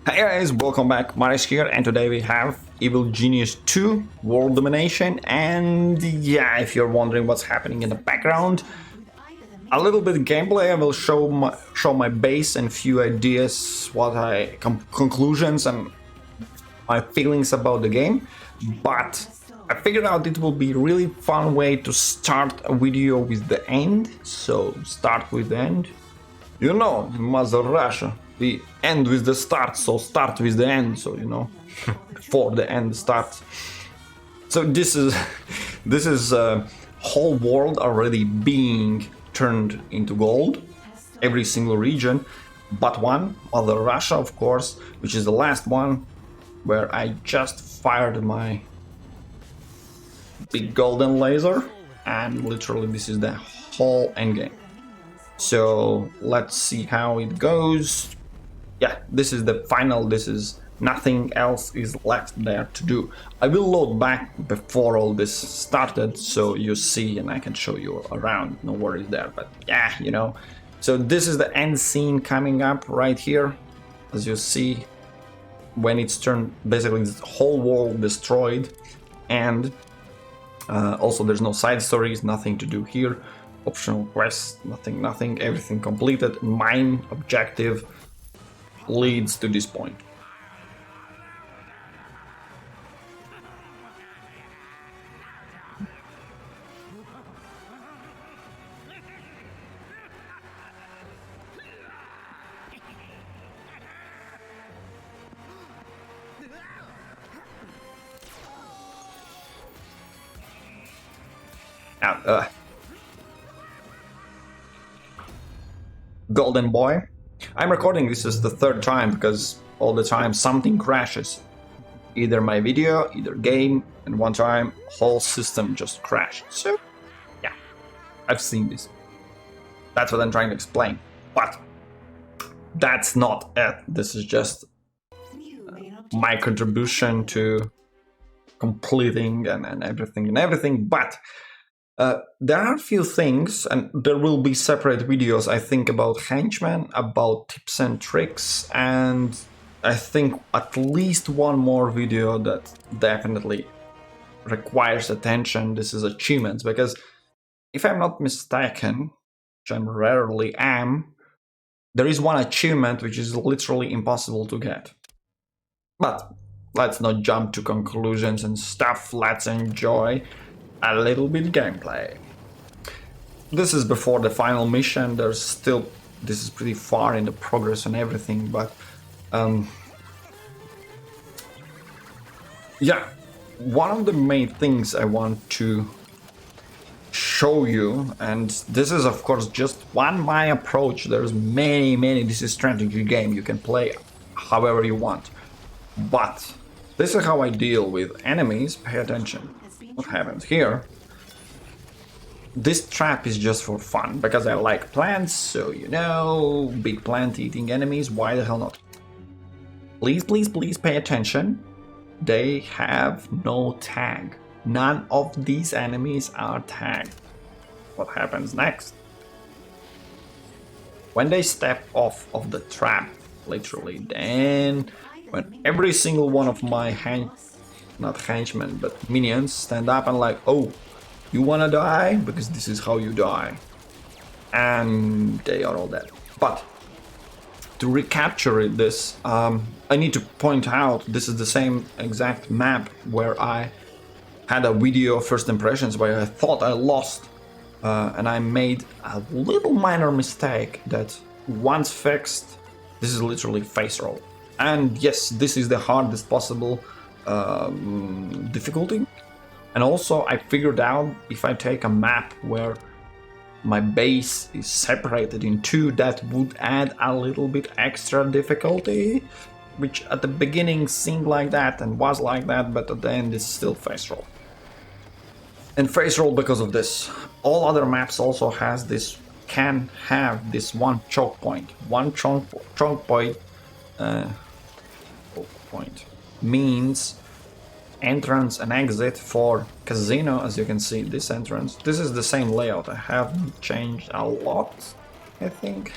Hey guys, welcome back, Maris here, and today we have Evil Genius 2 World Domination. And yeah, if you're wondering what's happening in the background, a little bit of gameplay. I will show my base and few ideas, conclusions and my feelings about the game. But I figured out it will be a really fun way to start a video with the end. So start with the end. You know, Mother Russia. We end with the start, so start with the end. So you know, before the end starts. So this is whole world already being turned into gold, every single region, but one, Mother Russia, of course, which is the last one, where I just fired my big golden laser, and literally this is the whole endgame. So let's see how it goes. Yeah, this is the final, this is nothing else is left there to do. I will load back before all this started, so you see and I can show you around, no worries there, but yeah, you know. So this is the end scene coming up right here, as you see, when it's turned, basically the whole world destroyed, and also there's no side stories, nothing to do here, optional quests, nothing, everything completed. Main objective leads to this point. Now, Golden Boy. I'm recording this is the third time because all the time something crashes. Either my video, either game, and one time whole system just crashed. So, yeah, I've seen this. That's what I'm trying to explain. But that's not it. This is just my contribution to completing and everything. But there are a few things, and there will be separate videos, I think, about Henchmen, about tips and tricks, and I think at least one more video that definitely requires attention. This is achievements, because if I'm not mistaken, which I rarely am, there is one achievement which is literally impossible to get. But let's not jump to conclusions and stuff, let's enjoy a little bit gameplay. This is before the final mission. There's still, this is pretty far in the progress and everything, but yeah, one of the main things I want to show you, and this is of course just my approach, there's many, this is strategy game, you can play however you want, but this is how I deal with enemies. Pay attention what happens here. This trap is just for fun, because I like plants, so you know, big plant eating enemies, why the hell not? Please pay attention. They have no tag. None of these enemies are tagged. What happens next? When they step off of the trap, literally, then when every single one of my not henchmen, but minions stand up and like, oh, you wanna die? Because this is how you die. And they are all dead. But to recapture this, I need to point out this is the same exact map where I had a video of first impressions where I thought I lost, and I made a little minor mistake that once fixed, this is literally face roll. And yes, this is the hardest possible difficulty. And also I figured out if I take a map where my base is separated in two, that would add a little bit extra difficulty, which at the beginning seemed like that and was like that, but at the end it's still face roll. And face roll because of this. All other maps also has this, can have this one choke point. One choke point means entrance and exit for casino. As you can see, this entrance, this is the same layout. I haven't changed a lot, I think,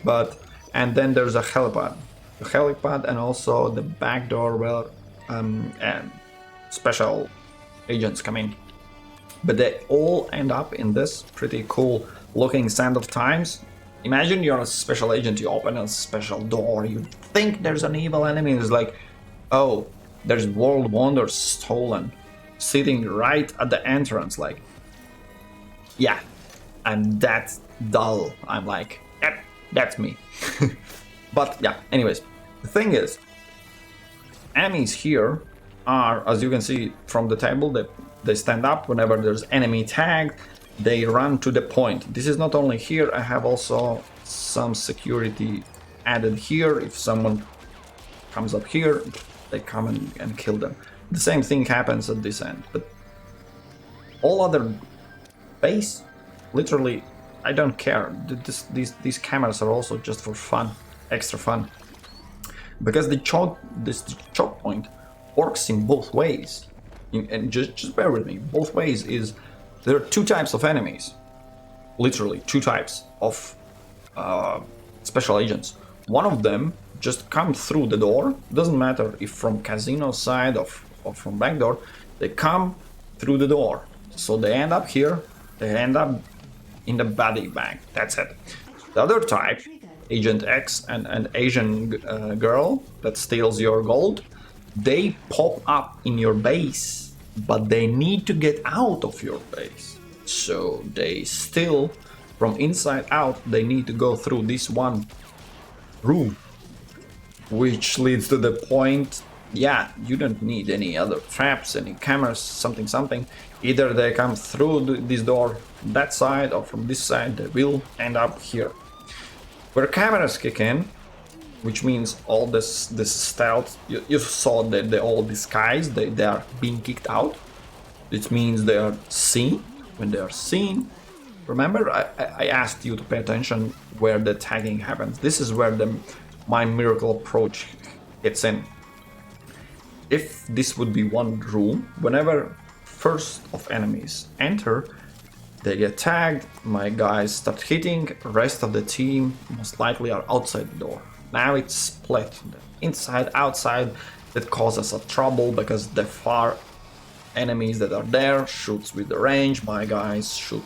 but and then there's a helipad the helipad, and also the back door where and special agents come in. But they all end up in this pretty cool looking Sand of Times. Imagine you're a special agent, you open a special door, you think there's an evil enemy, it's like, oh, there's World Wonder stolen, sitting right at the entrance, like, yeah, I'm that dull. I'm like, yep, that's me. But yeah, anyways, the thing is, enemies here are, as you can see from the table, that they stand up whenever there's enemy tagged, they run to the point. This is not only here, I have also some security added here. If someone comes up here, they come and kill them. The same thing happens at this end, but all other base, literally, I don't care. These cameras are also just for fun, extra fun. Because this choke point works in both ways. And just bear with me, both ways is, there are two types of enemies. Literally, two types of special agents. One of them just comes through the door, doesn't matter if from casino side or from back door, they come through the door. So they end up here, they end up in the body bag, that's it. The other type, Agent X and Asian girl that steals your gold, they pop up in your base, but they need to get out of your base. So they still, from inside out, they need to go through this one room, which leads to the point, yeah, you don't need any other traps, any cameras, something. Either they come through this door that side, or from this side, they will end up here. Where cameras kick in, which means all this stealth, you saw that they're all disguised, they are being kicked out. It means they are seen. When they are seen, remember I asked you to pay attention where the tagging happens. This is where my miracle approach gets in. If this would be one room, whenever first of enemies enter, they get tagged, my guys start hitting, rest of the team most likely are outside the door. Now it's split, inside, outside, that causes a trouble because the far enemies that are there shoots with the range, my guys shoot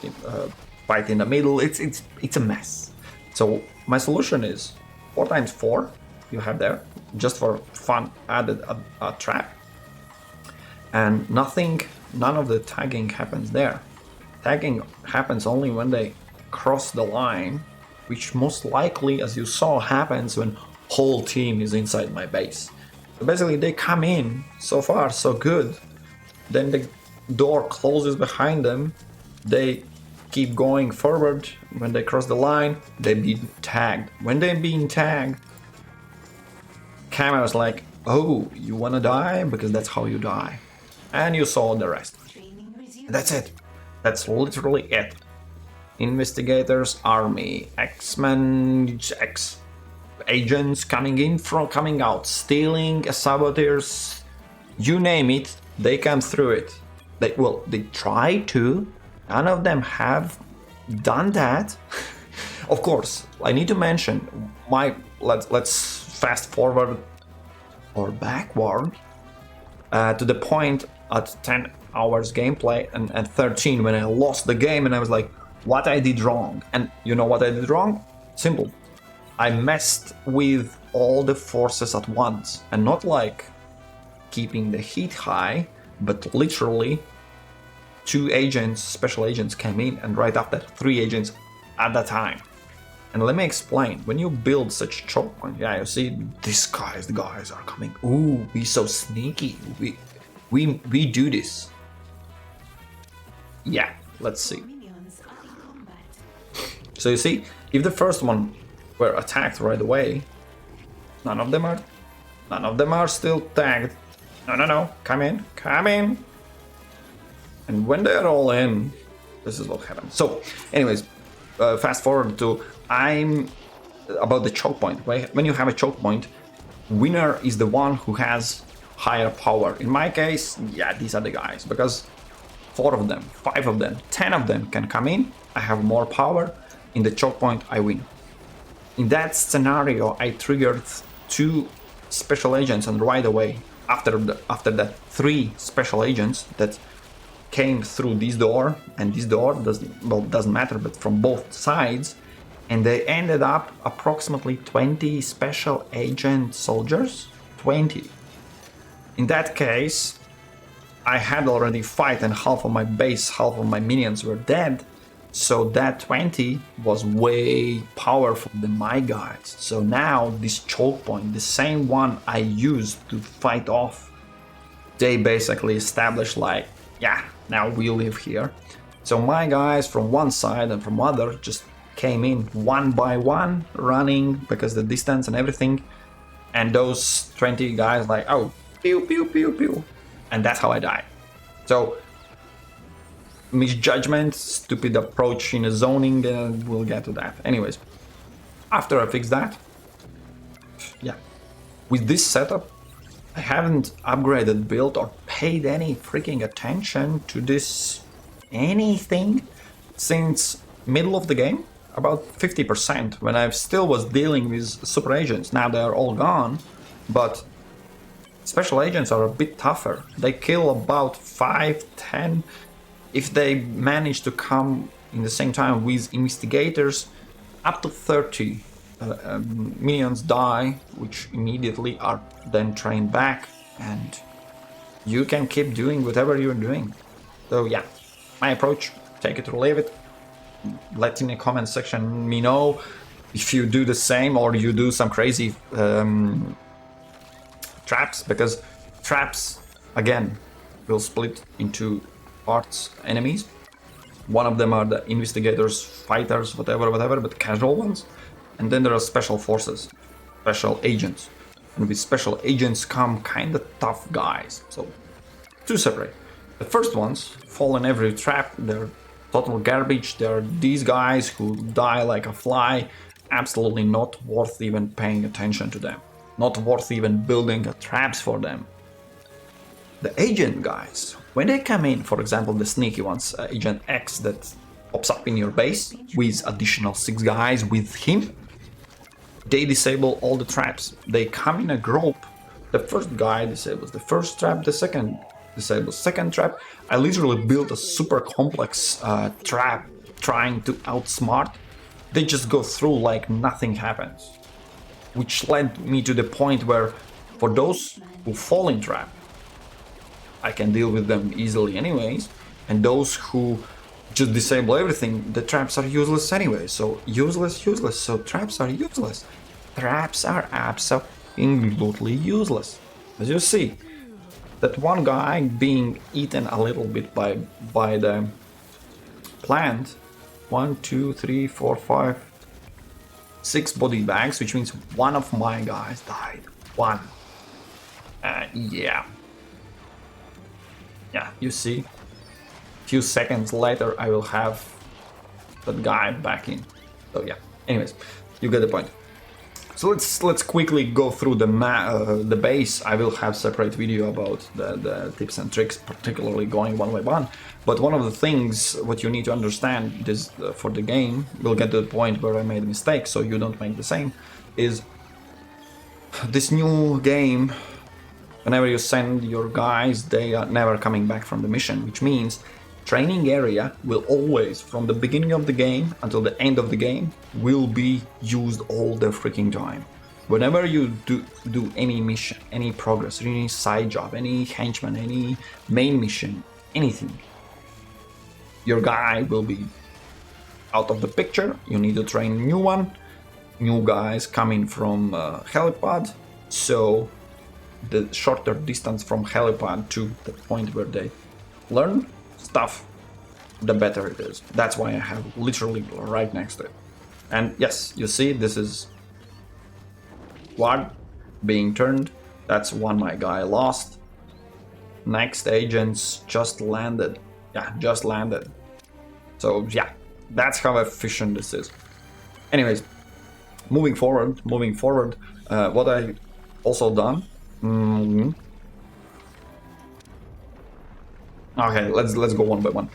fight in the middle, it's a mess. So my solution is 4x4 you have there, just for fun, added a trap, and none of the tagging happens there. Tagging happens only when they cross the line, which most likely, as you saw, happens when whole team is inside my base. So basically they come in, so far so good, then the door closes behind them, they keep going forward, when they cross the line, they be tagged. When they're being tagged, camera's like, oh, you wanna die? Because that's how you die. And you saw the rest. That's it. That's literally it. Investigators, army, X-Men, agents coming out, stealing, saboteurs, you name it, they come through it. They try to. None of them have done that. Of course, I need to mention let's fast forward or backward to the point at 10 hours gameplay and 13 when I lost the game and I was like, what I did wrong. And you know what I did wrong? Simple. I messed with all the forces at once, and not like keeping the heat high, but literally 2 agents, special agents came in, and right after 3 agents at a time. And let me explain. When you build such a choke point, yeah, you see these guys, the guys are coming. Ooh, we so sneaky. We do this. Yeah, let's see. So you see, if the first one were attacked right away, none of them are still tagged. No, come in. And when they're all in, this is what happens. So, anyways, fast forward to about the choke point. Right? When you have a choke point, winner is the one who has higher power. In my case, yeah, these are the guys, because 4 of them, 5 of them, 10 of them can come in. I have more power. In the choke point, I win. In that scenario, I triggered 2 special agents, and right away after that 3 special agents that came through this door, and this door doesn't matter, but from both sides, and they ended up approximately 20 special agent soldiers. 20. In that case, I had already fight and half of my base, half of my minions were dead. So that 20 was way powerful than my guys. So now this choke point, the same one I used to fight off, they basically established like, yeah, now we live here. So my guys from one side and from other just came in one by one, running because the distance and everything. And those 20 guys like, oh, pew, pew, pew, pew. And that's how I died. So, misjudgment, stupid approach in a zoning, and we'll get to that. Anyways, after I fix that, yeah, with this setup, I haven't upgraded, built, or paid any freaking attention to this anything since middle of the game, about 50%, when I still was dealing with super agents. Now they are all gone, but special agents are a bit tougher. They kill about 5, 10. If they manage to come in the same time with investigators, up to 30 minions die, which immediately are then trained back, and you can keep doing whatever you're doing. So yeah, my approach, take it or leave it. Let in the comment section me know if you do the same or you do some crazy traps, because traps, again, will split into parts enemies. One of them are the investigators, fighters, whatever, but casual ones. And then there are special forces, special agents. And with special agents come kind of tough guys. So, two separate. The first ones fall in every trap, they're total garbage. They're these guys who die like a fly, absolutely not worth even paying attention to them. Not worth even building traps for them. The agent guys, when they come in, for example, the sneaky ones, Agent X that pops up in your base with additional 6 guys with him, they disable all the traps. They come in a group. The first guy disables the first trap, the second disables second trap. I literally built a super complex trap trying to outsmart. They just go through like nothing happens. Which led me to the point where, for those who fall in trap, I can deal with them easily anyways, and those who just disable everything, the traps are useless anyway. So useless, so traps are useless. Traps are absolutely useless. As you see, that one guy being eaten a little bit by the plant. 1, 2, 3, 4, 5, 6 body bags, which means one of my guys died. One. Yeah, you see, few seconds later I will have that guy back in. So yeah, anyways, you get the point. So let's quickly go through the base. I will have separate video about the tips and tricks, particularly going one by one. But one of the things what you need to understand is for the game, we'll get to the point where I made a mistake, so you don't make the same, is this new game. Whenever you send your guys, they are never coming back from the mission, which means training area will always, from the beginning of the game until the end of the game, will be used all the freaking time. Whenever you do any mission, any progress, any side job, any henchman, any main mission, anything, your guy will be out of the picture. You need to train a new one. New guys coming from helipad, so the shorter distance from helipad to the point where they learn stuff, the better it is. That's why I have literally right next to it. And yes, you see, this is squad being turned. That's one my guy lost. Next agents just landed. Yeah, just landed. So yeah, that's how efficient this is. Anyways, moving forward, what I also done. Okay, let's go one by one.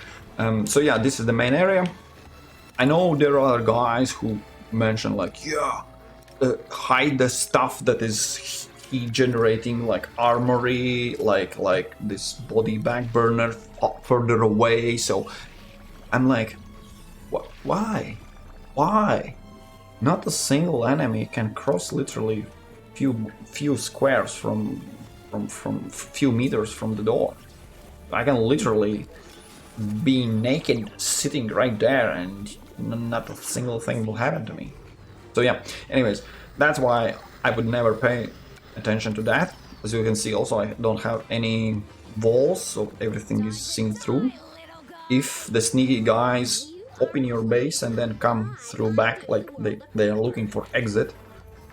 So yeah, this is the main area. I know there are guys who mention like, yeah, hide the stuff that is heat generating, like armory, like this body bag burner further away. So I'm like, why? Not a single enemy can cross literally few squares from few meters from the door. I can literally be naked sitting right there and not a single thing will happen to me. So yeah, anyways, that's why I would never pay attention to that. As you can see also, I don't have any walls, so everything is seen through. If the sneaky guys open your base and then come through back, like they are looking for exit,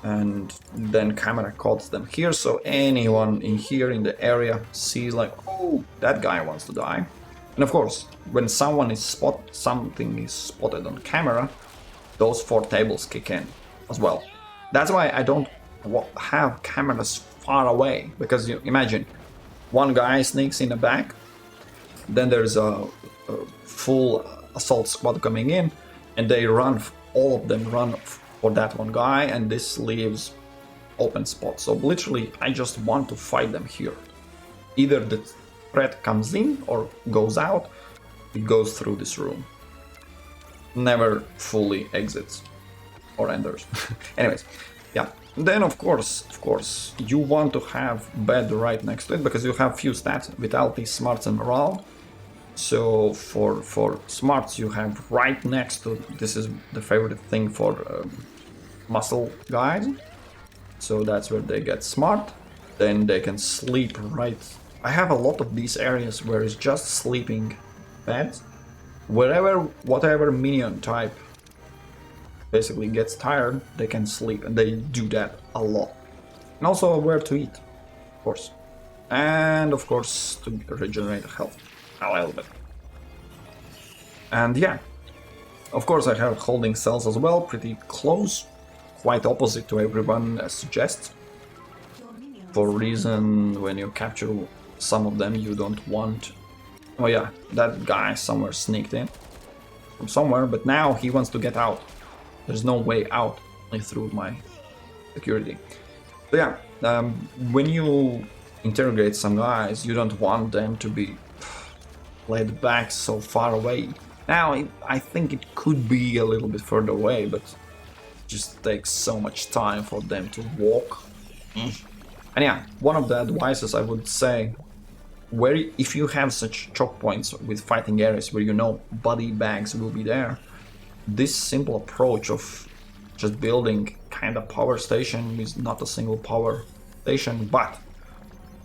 and then camera caught them here, so anyone in here in the area sees like, oh, that guy wants to die. And of course, when something is spotted on camera, those 4 tables kick in as well. That's why I don't have cameras far away, because you imagine one guy sneaks in the back, then there's a full assault squad coming in, and they run, all of them run for that one guy, and this leaves open spots. So literally I just want to fight them here. Either the threat comes in or goes out, it goes through this room. Never fully exits or enters. Anyways, yeah. Then of course, you want to have bed right next to it, because you have few stats: vitality, smarts, and morale. So for smarts you have right next to, this is the favorite thing for muscle guys. So that's where they get smart. Then they can sleep right. I have a lot of these areas where it's just sleeping beds. Whatever minion type basically gets tired, they can sleep, and they do that a lot. And also where to eat, of course. And of course to regenerate health a little bit. And yeah, of course I have holding cells as well, pretty close, quite opposite to everyone suggests. For a reason, when you capture some of them you don't want. Oh yeah, that guy somewhere sneaked in from somewhere, but now he wants to get out. There's no way out, only through my security. So yeah, when you interrogate some guys, you don't want them to be led back so far away. Now, I think it could be a little bit further away, but it just takes so much time for them to walk. And yeah, one of the advices I would say, if you have such choke points with fighting areas where you know body bags will be there, this simple approach of just building kind of power station is not a single power station, but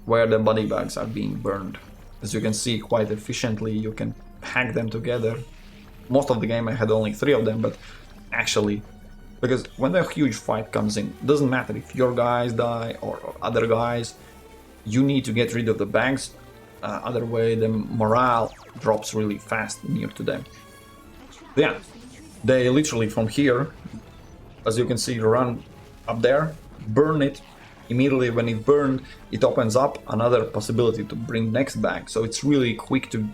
where the body bags are being burned. As you can see, quite efficiently you can hack them together. Most of the game I had only 3 of them, but actually, because when a huge fight comes in, doesn't matter if your guys die or other guys, you need to get rid of the bags, other way the morale drops really fast near to them. Yeah, they literally from here, as you can see, run up there, burn it. Immediately when it burned, it opens up another possibility to bring next bag. So it's really quick to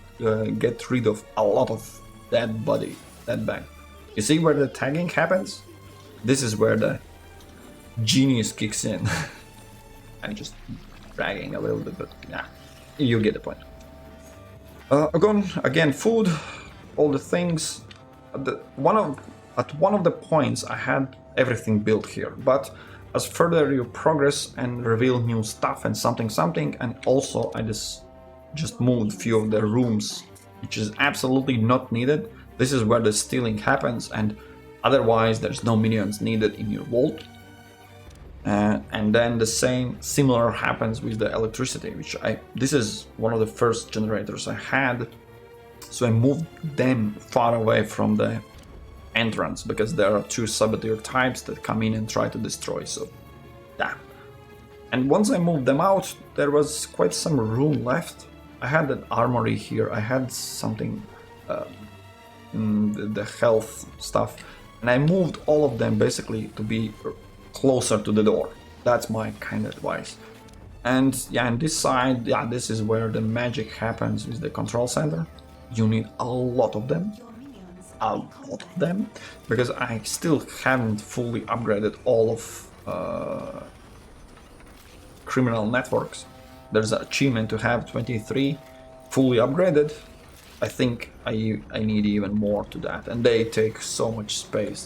get rid of a lot of that bag. You see where the tagging happens? This is where the genius kicks in. I'm just bragging a little bit, but yeah, you get the point. Again, food, all the things. At one of the points I had everything built here, but as further you progress and reveal new stuff and something, and also I just moved few of the rooms, which is absolutely not needed. This is where the stealing happens, and otherwise there's no minions needed in your vault. And then the similar happens with the electricity, which this is one of the first generators I had, so I moved them far away from the entrance, because there are 2 saboteur types that come in and try to destroy, so yeah. And once I moved them out, there was quite some room left. I had an armory here, I had something, the health stuff, and I moved all of them basically to be closer to the door. That's my kind of advice. And yeah, on this side, yeah, this is where the magic happens with the control center. You need a lot of them. a lot of them, because I still haven't fully upgraded all of criminal networks. There's an achievement to have 23 fully upgraded. I think I need even more to that, and they take so much space.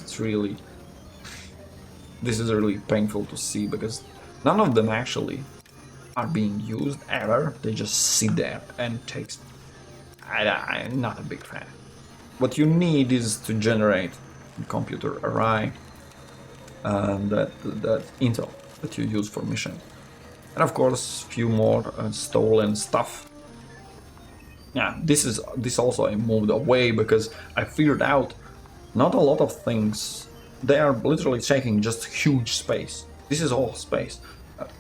This is really painful to see, because none of them actually are being used ever. They just sit there and takes. I'm not a big fan. What you need is to generate a computer array, that intel that you use for mission, and of course few more stolen stuff. Yeah, this also I moved away because I figured out not a lot of things. They are literally taking just huge space. This is all space.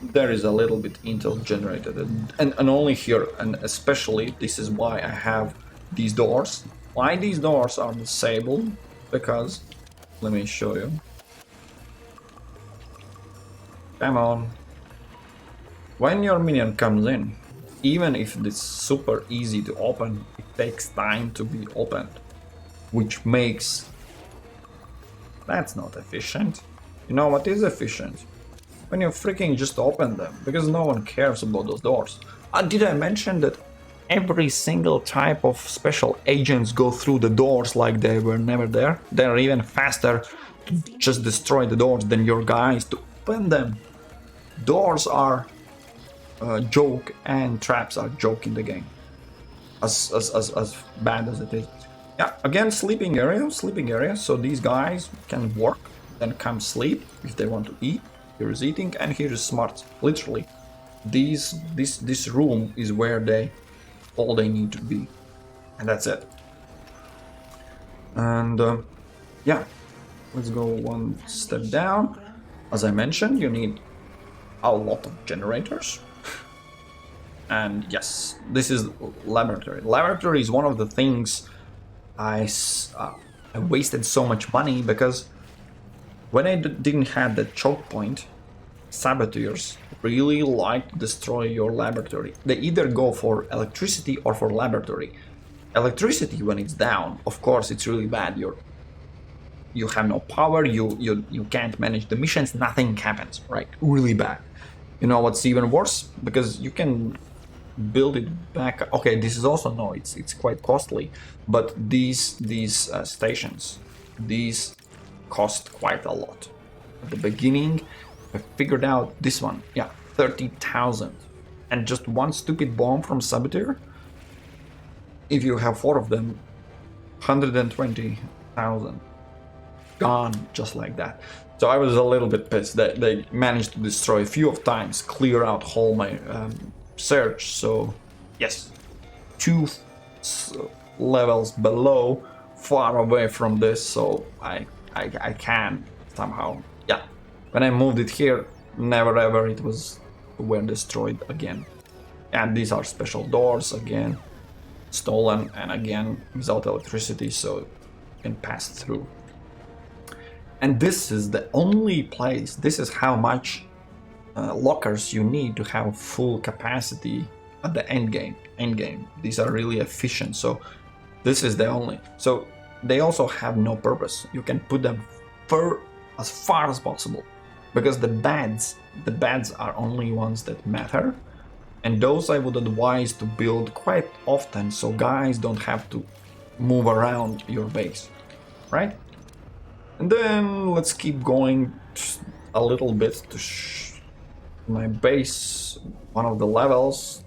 There is a little bit intel generated, and only here, and especially this is why I have these doors. Why these doors are disabled? Because, let me show you. Come on. When your minion comes in, even if it's super easy to open, it takes time to be opened, which makes... That's not efficient. You know what is efficient? When you freaking just open them, because no one cares about those doors. Did I mention that every single type of special agents go through the doors like they were never there? They're even faster to just destroy the doors than your guys to open them. Doors are a joke, and traps are a joke in the game. As bad as it is. Yeah, again, sleeping area, so these guys can work, then come sleep if they want to eat. Here is eating, and here is smart. Literally, this room is where all they need to be, and that's it. And yeah, let's go one step down. As I mentioned, you need a lot of generators. And yes, this is laboratory. Laboratory is one of the things I wasted so much money, because when I didn't have the choke point, saboteurs really like to destroy your laboratory. They either go for electricity or for laboratory. Electricity, when it's down, of course, it's really bad. You have no power. You can't manage the missions. Nothing happens. Right? Really bad. You know what's even worse? Because you can build it back. Okay, this is also it's quite costly, but these stations, these cost quite a lot. At the beginning, I figured out this one. Yeah, 30,000, and just one stupid bomb from saboteur. If you have 4 of them, 120,000 gone just like that. So I was a little bit pissed that they managed to destroy a few of times, clear out all my search. So yes, 2 levels below, far away from this, so I can somehow, yeah. When I moved it here, never ever it were destroyed again. And these are special doors, again stolen, and again without electricity, so you can pass through. And this is the only place, this is how much lockers you need to have full capacity at the end game. These are really efficient, so this is the only. So they also have no purpose. You can put them as far as possible, because the beds are only ones that matter, and those I would advise to build quite often, so guys don't have to move around your base, right? And then let's keep going a little bit to my base, one of the levels.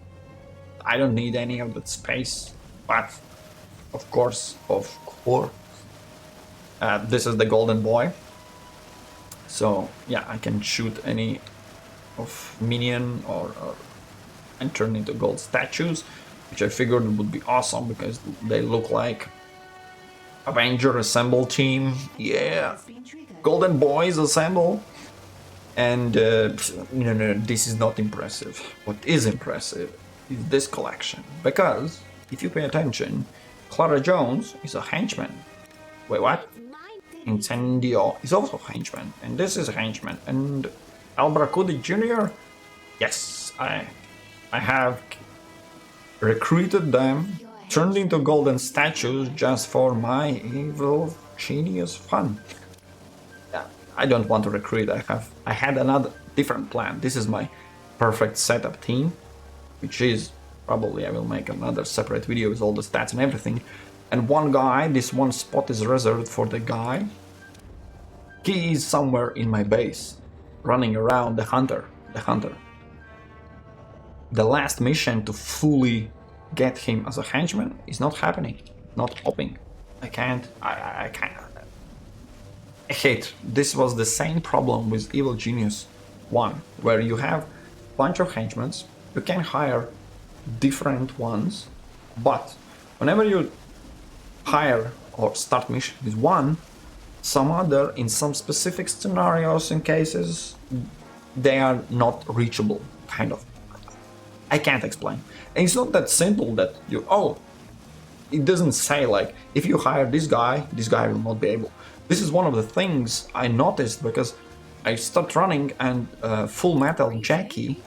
I don't need any of that space, but of course, this is the golden boy. So yeah, I can shoot any of minion and turn into gold statues, which I figured would be awesome because they look like Avenger Assemble team. Yeah, golden boys assemble. And no, this is not impressive. What is impressive is this collection, because if you pay attention, Clara Jones is a henchman. Wait, what? Incendio is also a henchman, and this is a henchman. And Albracudi Jr., yes, I have recruited them turned into golden statues just for my evil genius fun. Yeah, I don't want to recruit. I had another different plan. This is my perfect setup team, which is probably I will make another separate video with all the stats and everything. And one guy, this one spot is reserved for the guy. He is somewhere in my base, running around the hunter. The last mission to fully get him as a henchman is not happening, not popping. I can't. I hate. This was the same problem with Evil Genius 1, where you have a bunch of henchmen, you can hire different ones, but whenever you hire or start mission with one, some other, in some specific scenarios and cases, they are not reachable, kind of. I can't explain. And it's not that simple that it doesn't say like, if you hire this guy will not be able. This is one of the things I noticed because I started running and Full Metal Jackie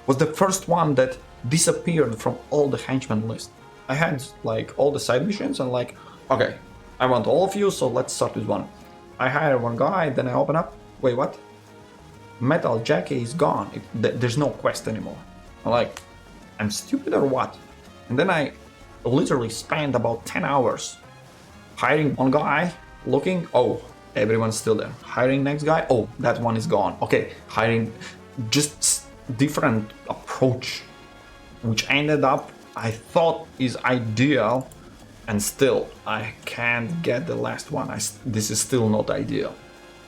was the first one that disappeared from all the henchmen list. I had like all the side missions and like, okay, I want all of you, so let's start with one. I hire one guy, then I open up, wait, what? Metal Jackie is gone, there's no quest anymore. I'm like, I'm stupid or what? And then I literally spent about 10 hours hiring one guy, looking, oh, everyone's still there. Hiring next guy, oh, that one is gone. Okay, hiring, just different approach, which ended up, I thought is ideal, and still, I can't get the last one. This is still not ideal.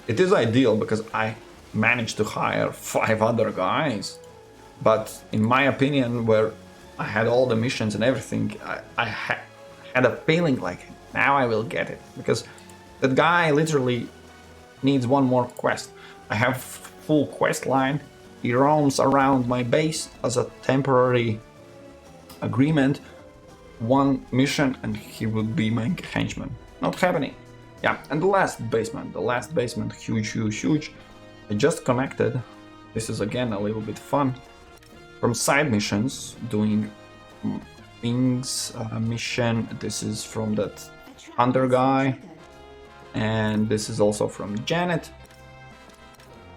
It is ideal because I managed to hire 5 other guys, but in my opinion, where I had all the missions and everything, I had a feeling like, now I will get it, because that guy literally needs one more quest. I have full quest line, he roams around my base as a temporary agreement, one mission and he would be my henchman. Not happening. Yeah, and the last basement, huge. I just connected, this is again a little bit fun, from side missions, doing things, mission, this is from that hunter guy, and this is also from Janet.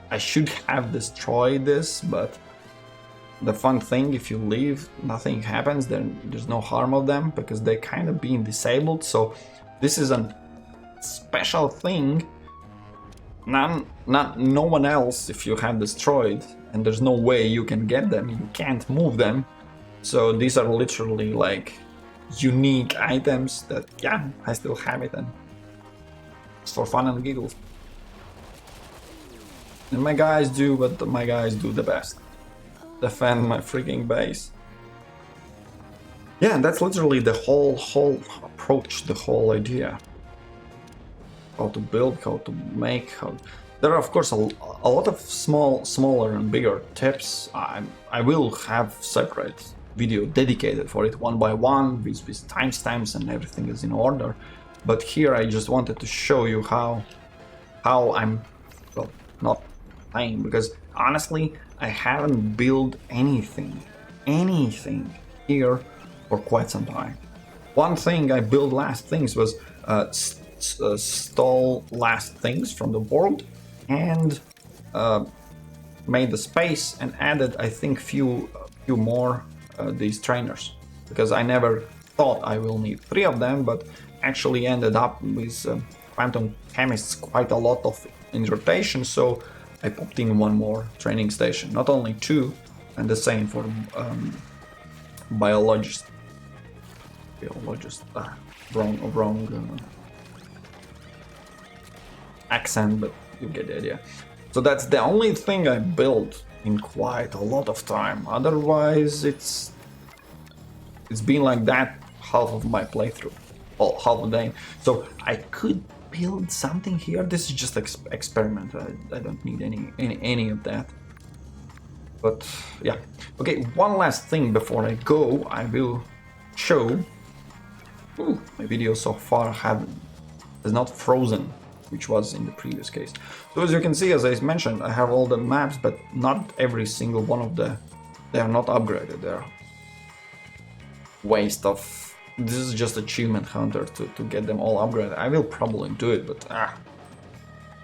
I should have destroyed this, but the fun thing, if you leave, nothing happens, then there's no harm of them, because they kind of being disabled, so this is a special thing. No one else, if you have destroyed, and there's no way you can get them, you can't move them, so these are literally like unique items that, yeah, I still have it, and it's for fun and giggles. And my guys do what my guys do the best. Defend my freaking base. Yeah, that's literally the whole approach, the whole idea. How to build, how to make, There are of course a lot of smaller and bigger tips. I will have separate video dedicated for it, one by one, with timestamps and everything is in order. But here I just wanted to show you how I'm, well, not playing, because honestly I haven't built anything here for quite some time. One thing I built last things was stole last things from the world and made the space and added, I think, few more these trainers, because I never thought I will need 3 of them, but actually ended up with quantum chemists quite a lot of in rotation, so I popped in one more training station, not only 2, and the same for biologist, wrong accent, but you get the idea. So that's the only thing I built in quite a lot of time. Otherwise, it's been like that half of my playthrough, or half a day. So I could build something here. This is just experiment. I don't need any of that. But yeah. Okay, one last thing before I go. I will show. Ooh, my video so far is not frozen, which was in the previous case. So as you can see, as I mentioned, I have all the maps, but not every single one of they are not upgraded. They're waste of this is just achievement hunter to get them all upgraded. I will probably do it,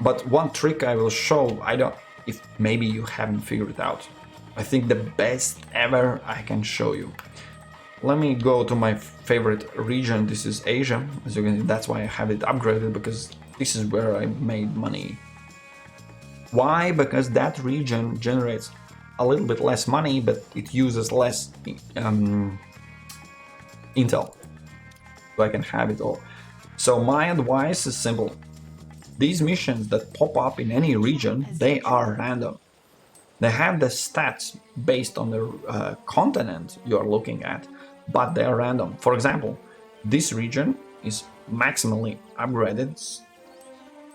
but one trick I will show, I don't, if maybe you haven't figured it out. I think the best ever I can show you. Let me go to my favorite region. This is Asia. As you can see, that's why I have it upgraded, because this is where I made money. Why? Because that region generates a little bit less money, but it uses less intel. So I can have it all. So my advice is simple. These missions that pop up in any region, they are random. They have the stats based on the continent you're looking at, but they are random. For example, this region is maximally upgraded.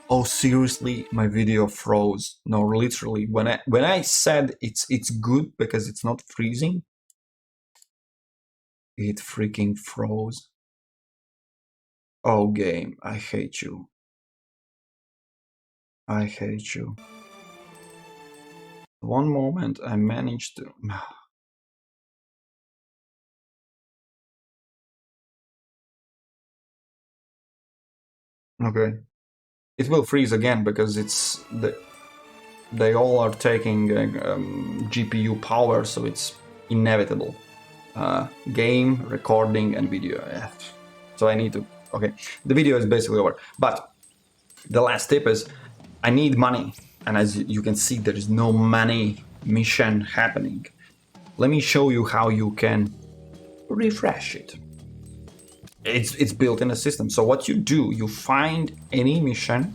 Oh, seriously, my video froze. No, literally, when I said it's good because it's not freezing, it freaking froze. Oh, game, I hate you. I hate you. One moment, I managed to... Okay. It will freeze again because it's they all are taking GPU power, so it's inevitable. Game, recording, and video. So I need to... Okay, the video is basically over. But the last tip is, I need money. And as you can see, there is no money mission happening. Let me show you how you can refresh it. It's built in a system. So what you do, you find any mission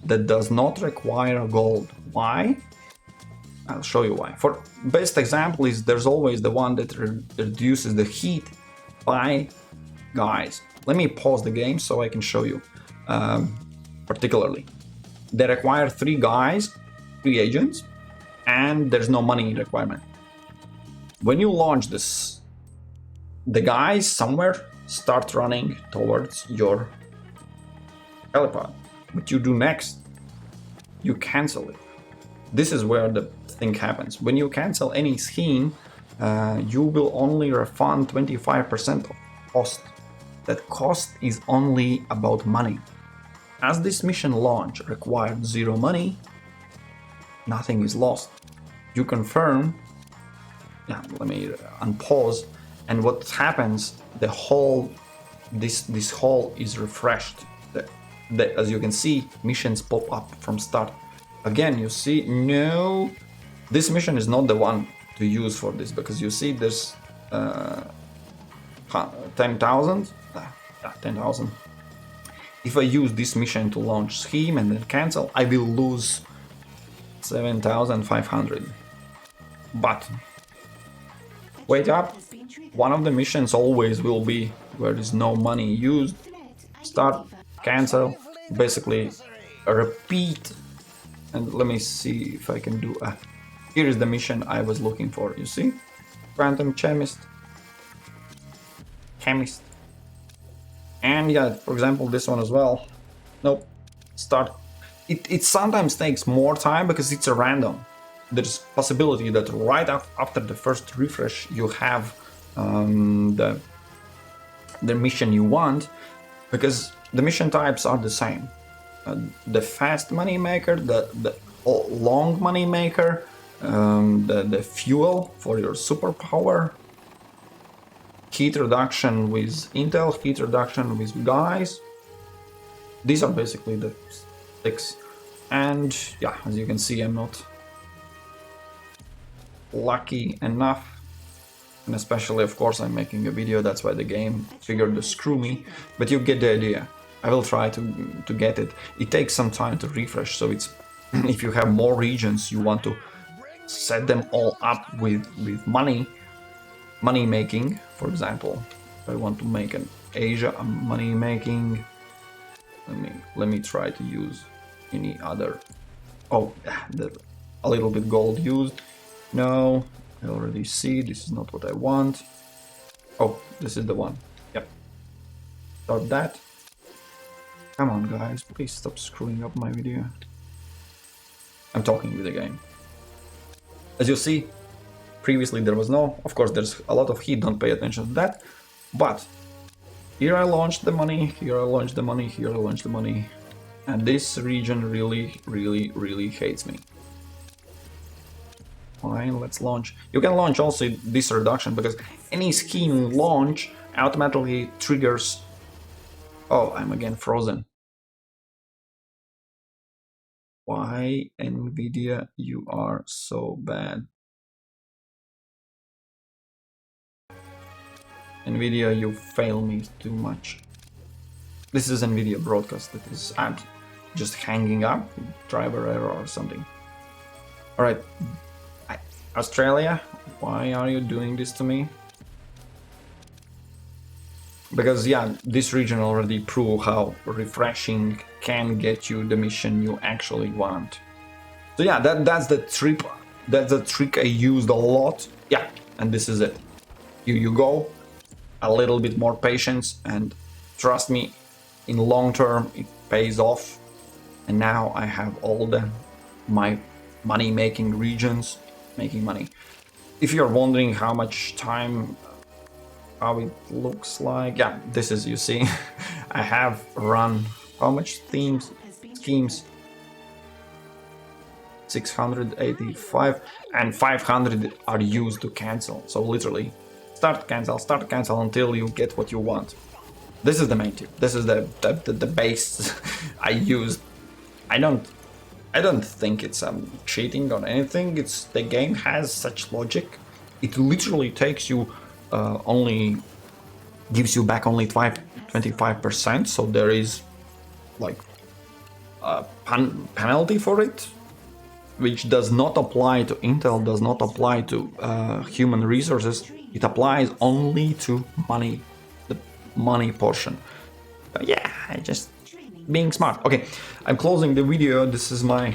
that does not require gold. Why? I'll show you why. For best example is, there's always the one that reduces the heat by guys. Let me pause the game so I can show you particularly. They require 3 guys, 3 agents, and there's no money requirement. When you launch this, the guys somewhere start running towards your helipad. What you do next, you cancel it. This is where the thing happens. When you cancel any scheme, you will only refund 25% of cost. That cost is only about money. As this mission launch required 0 money, nothing is lost. You confirm. Yeah, let me unpause. And what happens, the whole this hall is refreshed. As you can see, missions pop up from start. Again, you see, no, this mission is not the one to use for this, because you see there's 10,000. 10,000. If I use this mission to launch scheme and then cancel, I will lose 7,500. But wait up, one of the missions always will be where there's no money used. Start, cancel, basically a repeat. And let me see if I can do here is the mission I was looking for, you see? Quantum chemist. And yeah, for example, this one as well. Nope. Start. It sometimes takes more time because it's a random. There's possibility that right after the first refresh you have the mission you want, because the mission types are the same. The fast money maker, the long money maker, the fuel for your superpower, heat reduction with intel, heat reduction with guys. These are basically the 6. And yeah, as you can see, I'm not lucky enough. And especially, of course, I'm making a video, that's why the game figured to screw me. But you get the idea. I will try to get it. It takes some time to refresh, so it's if you have more regions, you want to set them all up with money making. For example, if I want to make an Asia money making, let me try to use any other. Oh, a little bit gold used. No, I already see this is not what I want. Oh, this is the one. Yep. Start that. Come on, guys, please stop screwing up my video. I'm talking with the game. As you see, previously there was no, of course there's a lot of heat, don't pay attention to that, but Here I launched the money, here I launched the money, here I launched the money. And this region really hates me. Fine, let's launch. You can launch also this reduction, because any scheme launch automatically triggers... Oh, I'm again frozen. Why, Nvidia, you are so bad? Nvidia, you fail me too much. This is Nvidia broadcast. That is, I'm just hanging up, driver error or something. All right, Australia, why are you doing this to me? Because yeah, this region already proved how refreshing can get you the mission you actually want. So yeah, that's the trick. That's the trick I used a lot. Yeah, and this is it. You go a little bit more patience, and trust me, in long term it pays off. And now I have all my money making regions making money. If you're wondering how much time, how it looks like, yeah, this is, you see, I have run how much schemes, 685, and 500 are used to cancel. So literally start cancel until you get what you want. This is the main tip. This is the base I used. I don't think it's cheating or anything. It's the game has such logic. It literally takes you only gives you back only 25%. So there is like a penalty for it, which does not apply to Intel, does not apply to human resources. It applies only to money, the money portion. But yeah, I just being smart. Okay, I'm closing the video. This is my...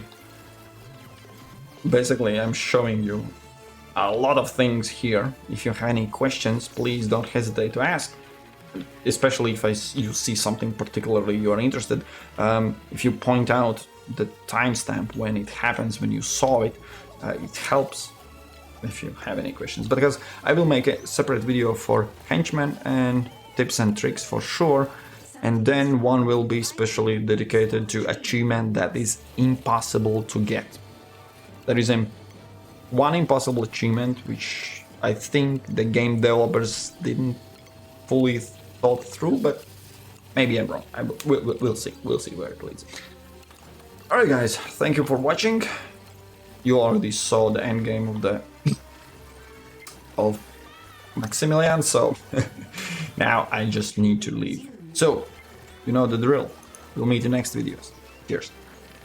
Basically, I'm showing you a lot of things here. If you have any questions, please don't hesitate to ask. Especially if you see something particularly you are interested. If you point out the timestamp when it happens, when you saw it, it helps if you have any questions. Because I will make a separate video for Henchmen and tips and tricks for sure. And then one will be specially dedicated to achievement that is impossible to get. There is one impossible achievement which I think the game developers didn't fully thought through, but maybe I'm wrong. We'll see. We'll see where it leads. Alright guys, thank you for watching. You already saw the endgame of Maximilian, so now I just need to leave. So, you know the drill. We'll meet in the next videos. Cheers.